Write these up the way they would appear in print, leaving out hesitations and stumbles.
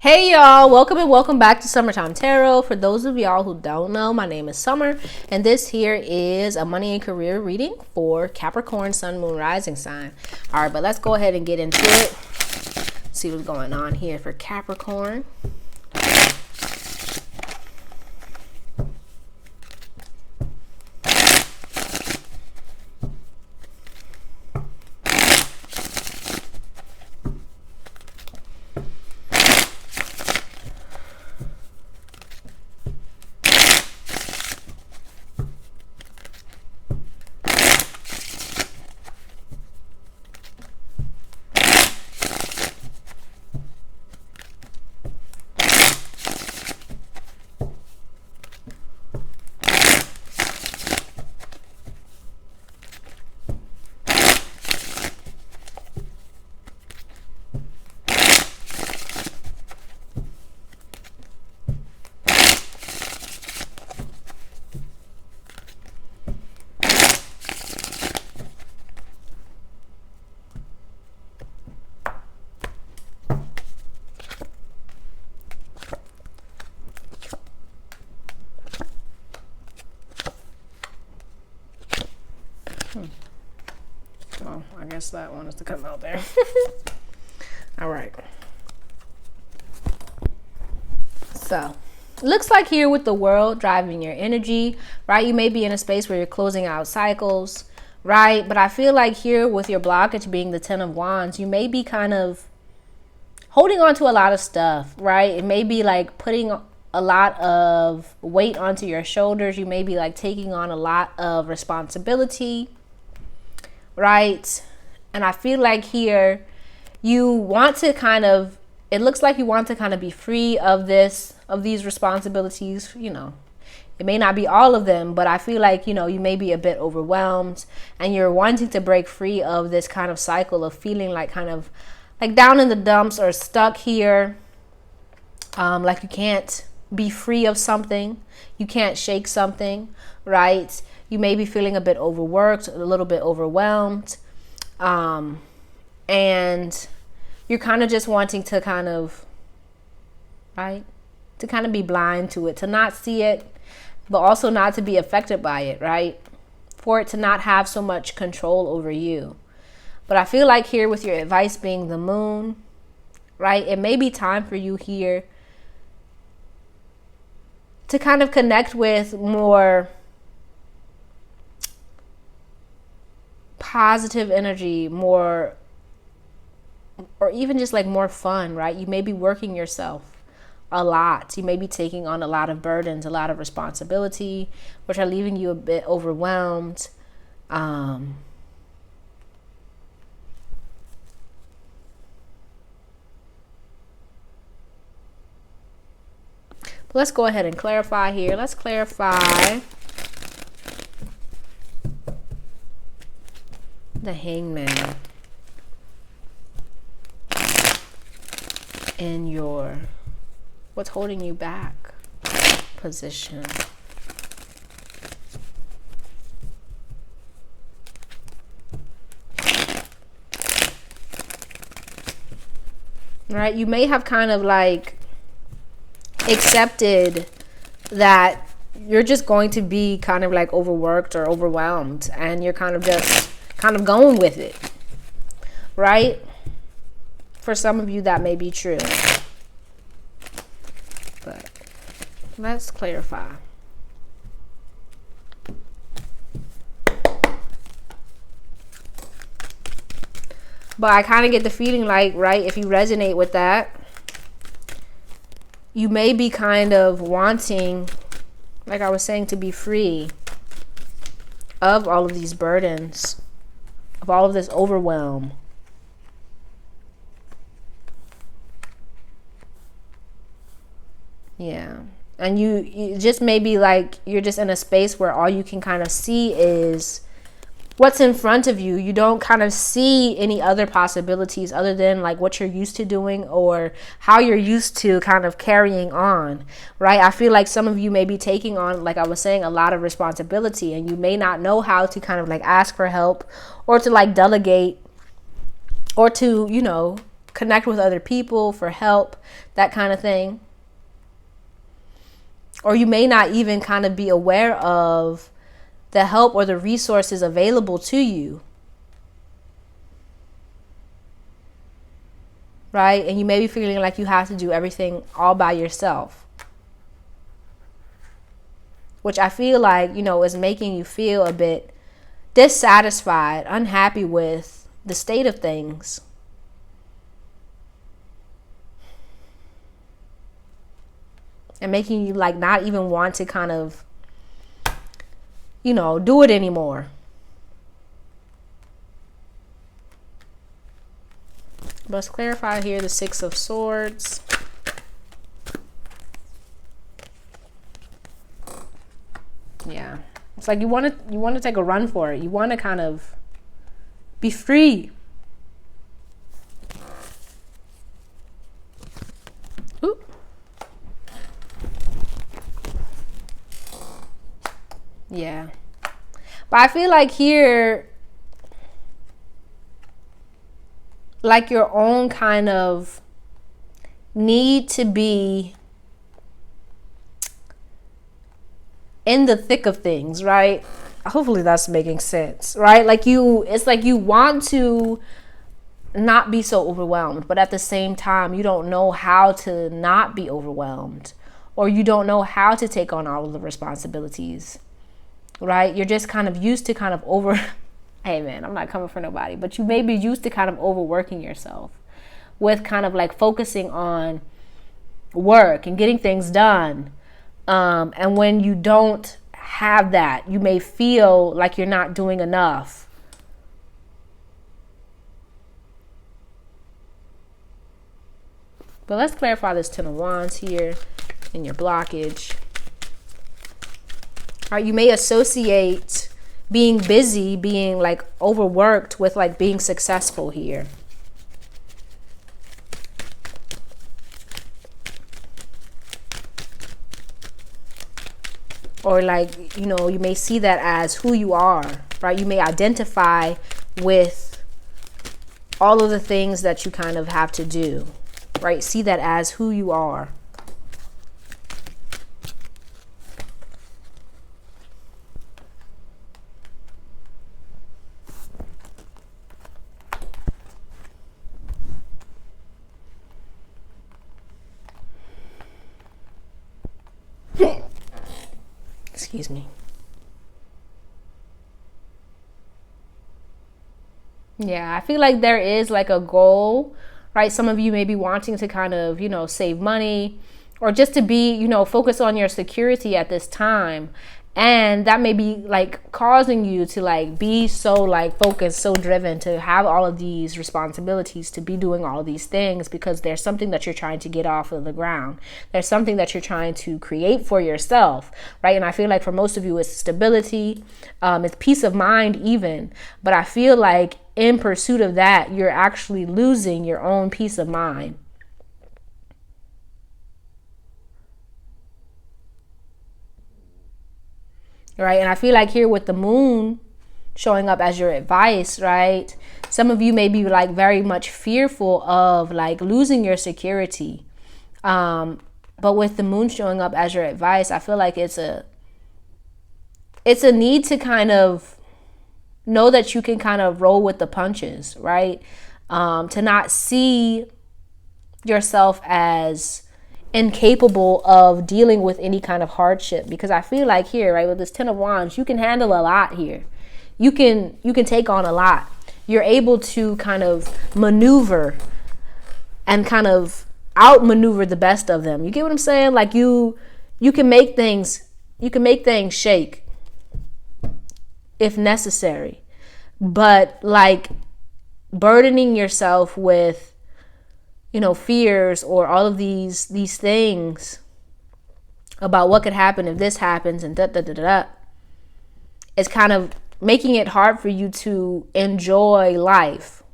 Hey y'all, welcome and welcome back to Summertime Tarot. For those of y'all who don't know, my name is Summer and this here is a money and career reading for Capricorn, Sun, Moon, Rising sign. All right, but let's go ahead and get into it. See what's going on here for Capricorn. Oh, I guess that one is to come out there. All right. So, looks like here with the world driving your energy, right? You may be in a space where you're closing out cycles, right? But I feel like here with your blockage being the 10 of Wands, you may be kind of holding on to a lot of stuff, right? It may be like putting a lot of weight onto your shoulders. You may be like taking on a lot of responsibility, right? And I feel like here you want to kind of, it looks like you want to kind of be free of these responsibilities. You know, it may not be all of them, but I feel like, you know, you may be a bit overwhelmed and you're wanting to break free of this kind of cycle of feeling like kind of like down in the dumps or stuck here. Like you can't be free of something. You can't shake something, right? You may be feeling a bit overworked, a little bit overwhelmed. And you're kind of just wanting to kind of, right? To kind of be blind to it, to not see it, but also not to be affected by it, right? For it to not have so much control over you. But I feel like here with your advice being the moon, right? It may be time for you here to kind of connect with more positive energy, more, or even just like more fun, right? You may be working yourself a lot. You may be taking on a lot of burdens, a lot of responsibility, which are leaving you a bit overwhelmed. But let's go ahead and clarify here. Let's clarify the Hangman in your what's holding you back position. Right? You may have kind of like accepted that you're just going to be kind of like overworked or overwhelmed and you're kind of just kind of going with it, right? For some of you that may be true, but let's clarify. But I kind of get the feeling like, right, if you resonate with that, you may be kind of wanting, like I was saying, to be free of all of these burdens, of all of this overwhelm. Yeah. And you just maybe like you're just in a space where all you can kind of see is what's in front of you. You don't kind of see any other possibilities other than like what you're used to doing or how you're used to kind of carrying on, right? I feel like some of you may be taking on, like I was saying, a lot of responsibility and you may not know how to kind of like ask for help or to like delegate or to, you know, connect with other people for help, that kind of thing. Or you may not even kind of be aware of the help or the resources available to you. Right? And you may be feeling like you have to do everything all by yourself. Which I feel like, is making you feel a bit dissatisfied, unhappy with the state of things. And making you like not even want to kind of, do it anymore. Let's clarify here the Six of Swords. Yeah. It's like you want to take a run for it. You want to kind of be free. Ooh. Yeah. But I feel like here, like your own kind of need to be in the thick of things, right? Hopefully that's making sense, right? It's like you want to not be so overwhelmed, but at the same time, you don't know how to not be overwhelmed, or you don't know how to take on all of the responsibilities, right? You're just kind of used to kind of hey man, I'm not coming for nobody, but you may be used to kind of overworking yourself with kind of like focusing on work and getting things done. And when you don't have that, you may feel like you're not doing enough. But let's clarify this Ten of Wands here in your blockage. All right, you may associate being busy, being like overworked with like being successful here. Or like, you may see that as who you are, right? You may identify with all of the things that you kind of have to do, right? See that as who you are. Excuse me. Yeah, I feel like there is like a goal, right? Some of you may be wanting to kind of, save money, or just to be, focus on your security at this time. And that may be like causing you to like be so like focused, so driven to have all of these responsibilities, to be doing all of these things, because there's something that you're trying to get off of the ground. There's something that you're trying to create for yourself, right? And I feel like for most of you, it's stability, it's peace of mind even. But I feel like in pursuit of that, you're actually losing your own peace of mind. Right? And I feel like here with the moon showing up as your advice, right? Some of you may be like very much fearful of like losing your security. But with the moon showing up as your advice, I feel like it's a need to kind of know that you can kind of roll with the punches, right? To not see yourself as incapable of dealing with any kind of hardship, because I feel like here, right, with this Ten of Wands, you can handle a lot here. You can take on a lot. You're able to kind of maneuver and kind of outmaneuver the best of them. You get what I'm saying? Like you can make things shake if necessary. But like burdening yourself with fears or all of these things about what could happen if this happens and it's kind of making it hard for you to enjoy life.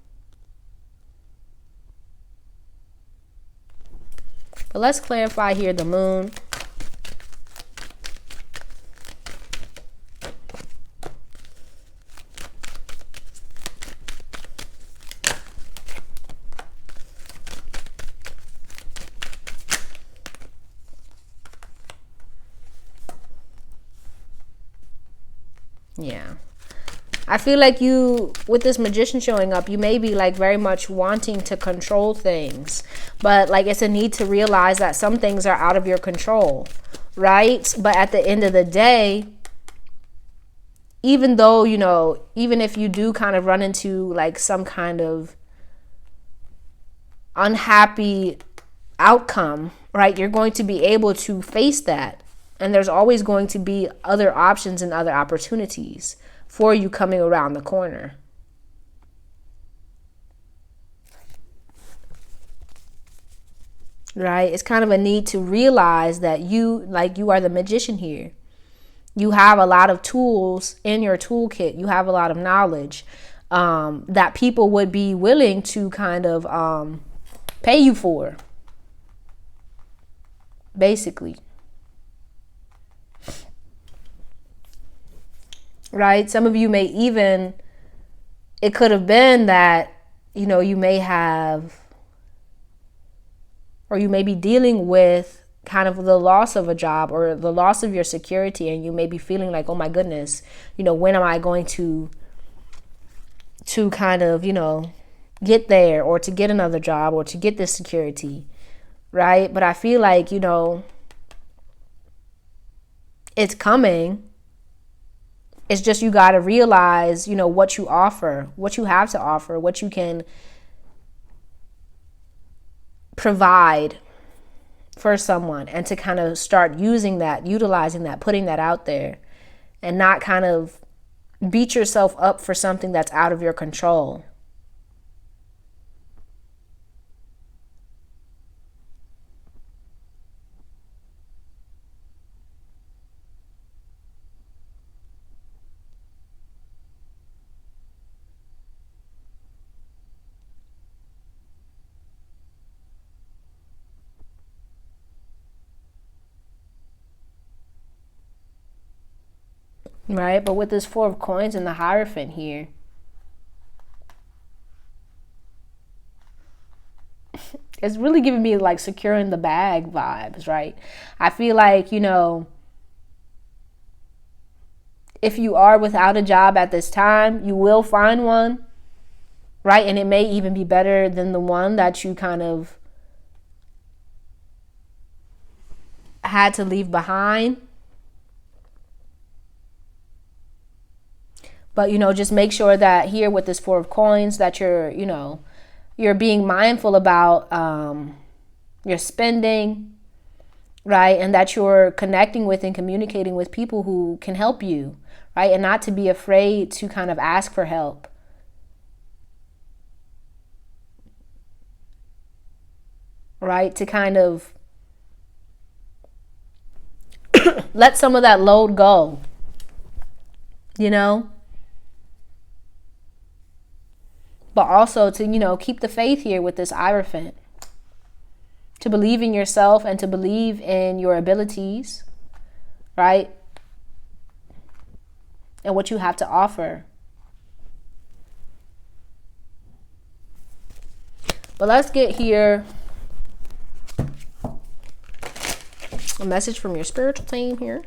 But let's clarify here the moon. Yeah. I feel like you, with this Magician showing up, you may be like very much wanting to control things. But like it's a need to realize that some things are out of your control, right? But at the end of the day, even though, you know, even if you do kind of run into like some kind of unhappy outcome, right? You're going to be able to face that. And there's always going to be other options and other opportunities for you coming around the corner. Right? It's kind of a need to realize that you are the magician here. You have a lot of tools in your toolkit. You have a lot of knowledge that people would be willing to kind of pay you for. Basically. Right? Some of you may even, it could have been that, you know, you may have, or you may be dealing with kind of the loss of a job or the loss of your security, and you may be feeling like, oh my goodness, you know, when am I going to kind of, you know, get there, or to get another job, or to get this security, right? But I feel like, you know, it's coming. It's just you got to realize, you know, what you offer, what you have to offer, what you can provide for someone, and to kind of start using that, utilizing that, putting that out there, and not kind of beat yourself up for something that's out of your control. Right? But with this Four of Coins and the Hierophant here, it's really giving me like securing the bag vibes, right? I feel like, you know, if you are without a job at this time, you will find one, right? And it may even be better than the one that you kind of had to leave behind. But, you know, just make sure that here with this Four of Coins that you're, you know, you're being mindful about your spending, right? And that you're connecting with and communicating with people who can help you, right? And not to be afraid to kind of ask for help. Right? To kind of let some of that load go, you know? But also to, you know, keep the faith here with this Hierophant. To believe in yourself and to believe in your abilities, right? And what you have to offer. But let's get here a message from your spiritual team here.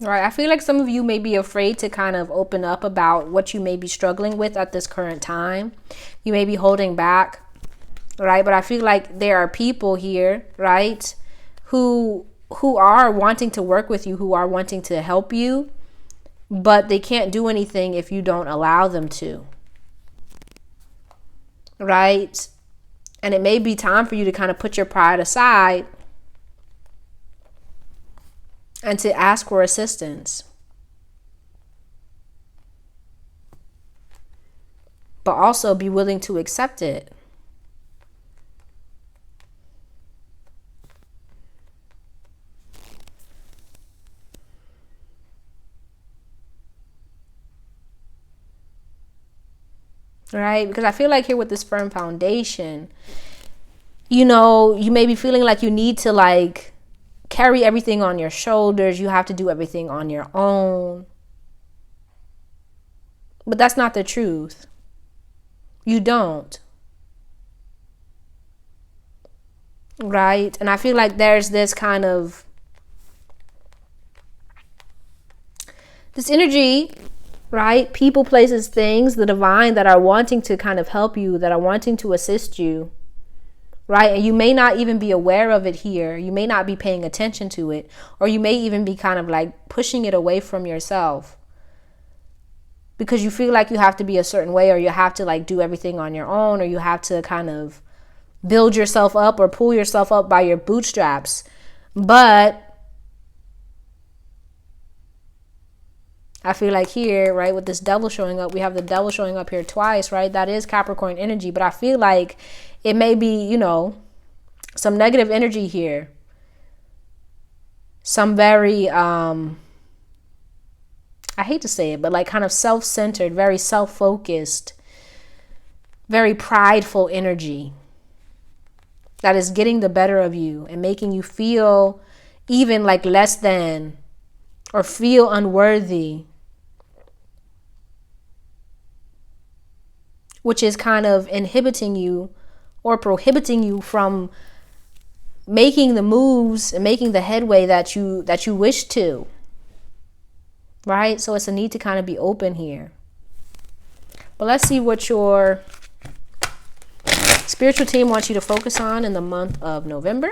Right. I feel like some of you may be afraid to kind of open up about what you may be struggling with at this current time. You may be holding back, right? But I feel like there are people here, right, who are wanting to work with you, who are wanting to help you, but they can't do anything if you don't allow them to. Right? And it may be time for you to kind of put your pride aside and to ask for assistance. But also be willing to accept it. Right? Because I feel like here with this firm foundation, you know, you may be feeling like you need to like carry everything on your shoulders. You have to do everything on your own. But that's not the truth. You don't. Right? And I feel like there's this kind of this energy, right? People, places, things, the divine that are wanting to kind of help you, that are wanting to assist you, right? And you may not even be aware of it here. You may not be paying attention to it, or you may even be kind of like pushing it away from yourself because you feel like you have to be a certain way, or you have to like do everything on your own, or you have to kind of build yourself up or pull yourself up by your bootstraps. But I feel like here, right, with this devil showing up, we have the devil showing up here twice, right? That is Capricorn energy. But I feel like it may be, you know, some negative energy here. Some very, I hate to say it, but like kind of self-centered, very self-focused, very prideful energy that is getting the better of you and making you feel even like less than or feel unworthy, which is kind of inhibiting you or prohibiting you from making the moves and making the headway that you wish to. Right? So it's a need to kind of be open here. But let's see what your spiritual team wants you to focus on in the month of November.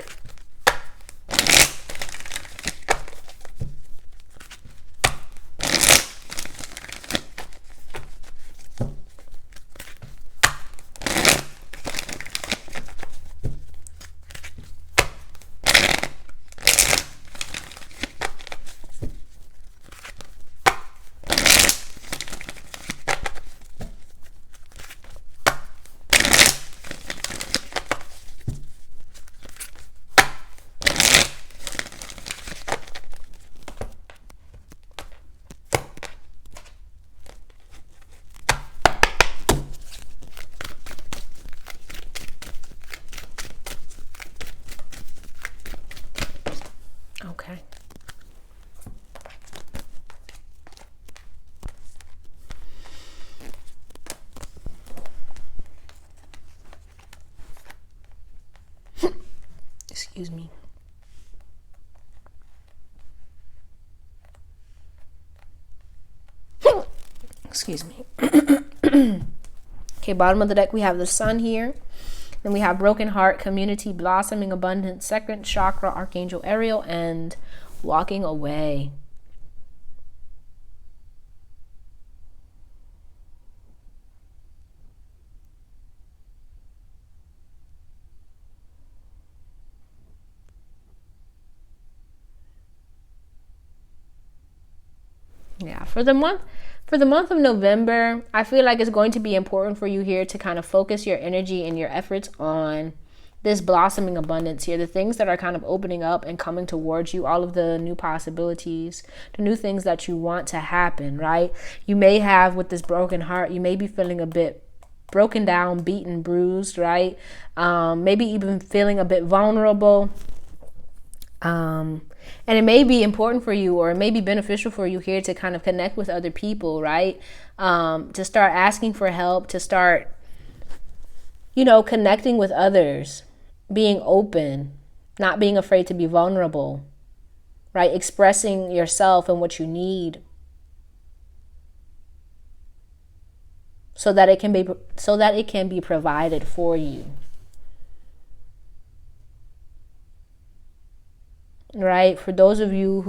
Okay. Excuse me. Excuse me. Okay, bottom of the deck, we have the sun here. Then we have broken heart, community, blossoming, abundance, second chakra, Archangel Ariel, and walking away. Yeah, for the month of November, I feel like it's going to be important for you here to kind of focus your energy and your efforts on this blossoming abundance here, the things that are kind of opening up and coming towards you, all of the new possibilities, the new things that you want to happen, right? You may have, with this broken heart, you may be feeling a bit broken down, beaten, bruised, right? Maybe even feeling a bit vulnerable. And it may be important for you, or it may be beneficial for you here to kind of connect with other people, right? To start asking for help, to start, you know, connecting with others, being open, not being afraid to be vulnerable, right? Expressing yourself and what you need so that it can be provided for you. Right? For those of you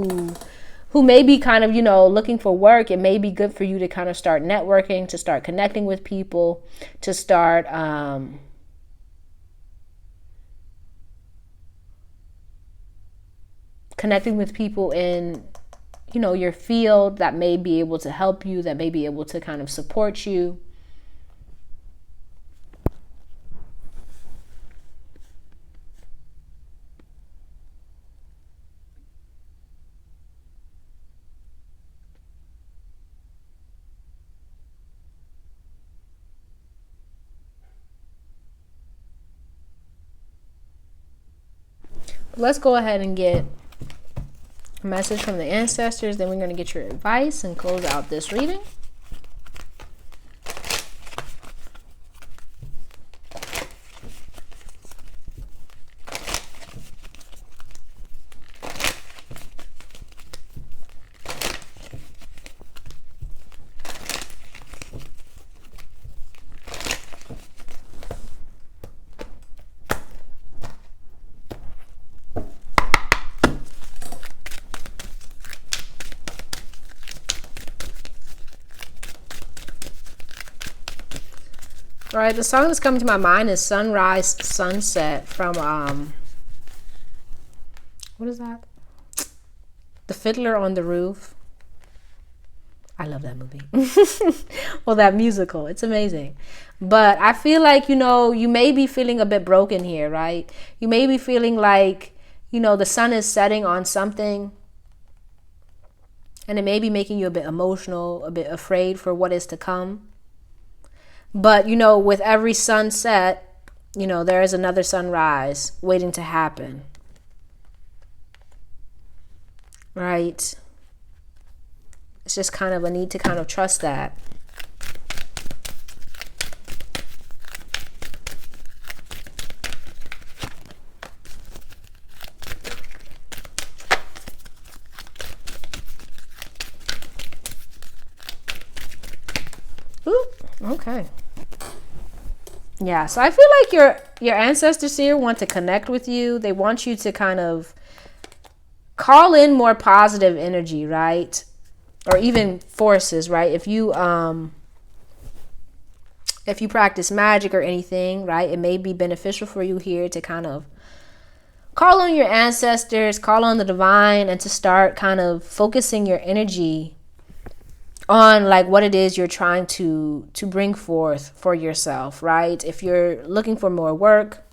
who may be kind of, looking for work, it may be good for you to kind of start networking, to start connecting with people, to start connecting with people in, your field that may be able to help you, that may be able to kind of support you. Let's go ahead and get a message from the ancestors. Then we're going to get your advice and close out this reading. All right, the song that's coming to my mind is Sunrise Sunset from, what is that? The Fiddler on the Roof. I love that movie. Well, that musical. It's amazing. But I feel like, you may be feeling a bit broken here, right? You may be feeling like, the sun is setting on something. And it may be making you a bit emotional, a bit afraid for what is to come. But, with every sunset, there is another sunrise waiting to happen. Right? It's just kind of a need to kind of trust that. Ooh, okay. Yeah, so I feel like your ancestors here want to connect with you. They want you to kind of call in more positive energy, right? Or even forces, right? If you practice magic or anything, right, it may be beneficial for you here to kind of call on your ancestors, call on the divine, and to start kind of focusing your energy on like what it is you're trying to bring forth for yourself, right? If you're looking for more work,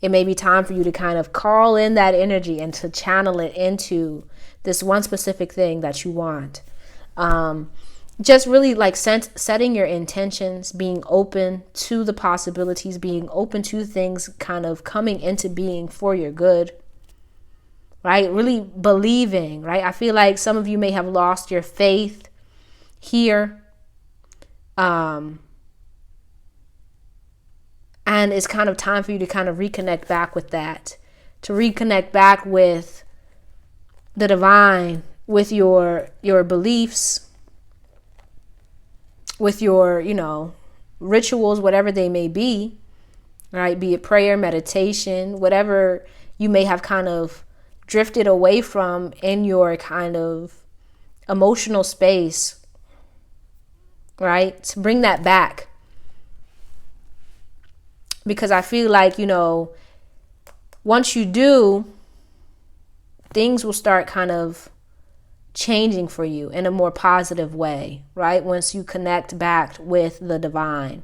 it may be time for you to kind of call in that energy and to channel it into this one specific thing that you want. Just really like setting your intentions, being open to the possibilities, being open to things kind of coming into being for your good, right? Really believing, right? I feel like some of you may have lost your faith here. And it's kind of time for you to kind of reconnect back with that, to reconnect back with the divine, with your beliefs, with your, rituals, whatever they may be, right? Be it prayer, meditation, whatever you may have kind of drifted away from in your kind of emotional space, right? To bring that back. Because I feel like, once you do, things will start kind of changing for you in a more positive way, right? Once you connect back with the divine.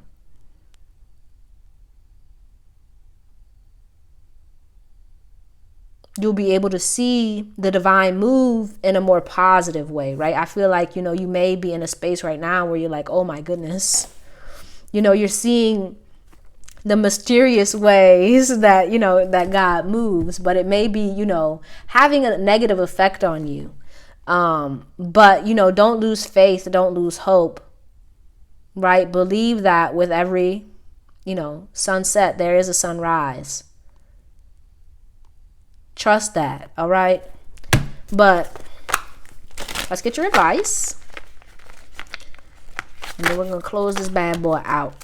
You'll be able to see the divine move in a more positive way, right? I feel like, you may be in a space right now where you're like, oh my goodness, you're seeing the mysterious ways that, that God moves, but it may be, having a negative effect on you. But, don't lose faith, don't lose hope, right? Believe that with every, sunset, there is a sunrise. Trust that, all right? But let's get your advice. And then we're going to close this bad boy out.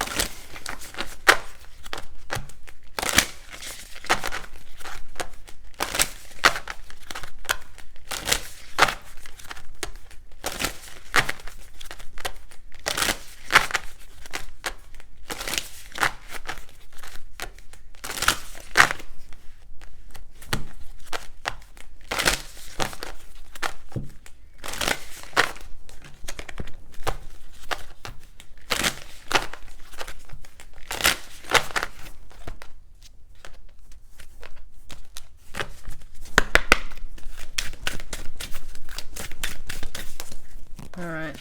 All right.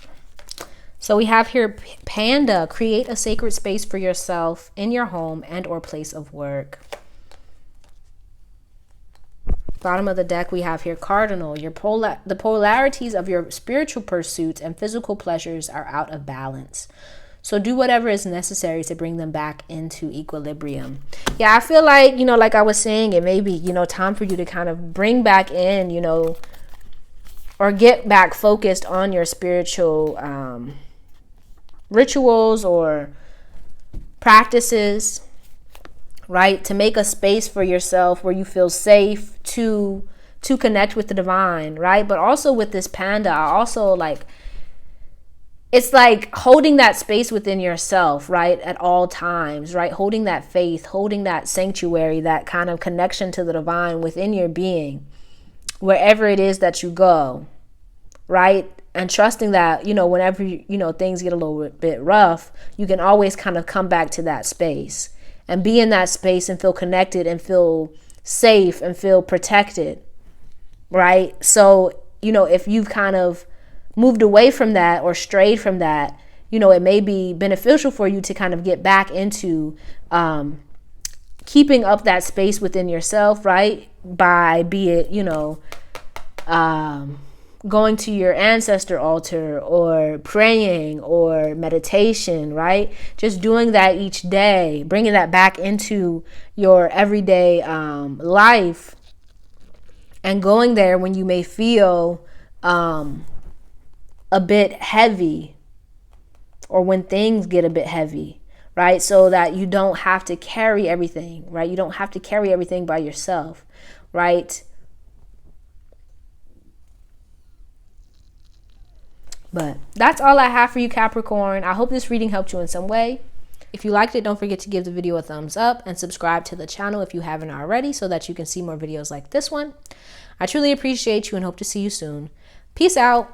So we have here Panda. Create a sacred space for yourself in your home and or place of work. Bottom of the deck, we have here Cardinal. The polarities of your spiritual pursuits and physical pleasures are out of balance. So do whatever is necessary to bring them back into equilibrium. Yeah, I feel like, like I was saying, it may be, time for you to kind of bring back in, or get back focused on your spiritual rituals or practices, right? To make a space for yourself where you feel safe to connect with the divine, right? But also with this Panda, I also it's like holding that space within yourself, right? At all times, right? Holding that faith, holding that sanctuary, that kind of connection to the divine within your being, wherever it is that you go, right? And trusting that, whenever, things get a little bit rough, you can always kind of come back to that space and be in that space and feel connected and feel safe and feel protected, right? So, if you've kind of moved away from that or strayed from that, it may be beneficial for you to kind of get back into keeping up that space within yourself, right? By be it, going to your ancestor altar or praying or meditation, right? Just doing that each day, bringing that back into your everyday life, and going there when you may feel a bit heavy or when things get a bit heavy, right? So that you don't have to carry everything, right? You don't have to carry everything by yourself, right? But that's all I have for you, Capricorn. I hope this reading helped you in some way. If you liked it, don't forget to give the video a thumbs up and subscribe to the channel if you haven't already so that you can see more videos like this one. I truly appreciate you and hope to see you soon. Peace out.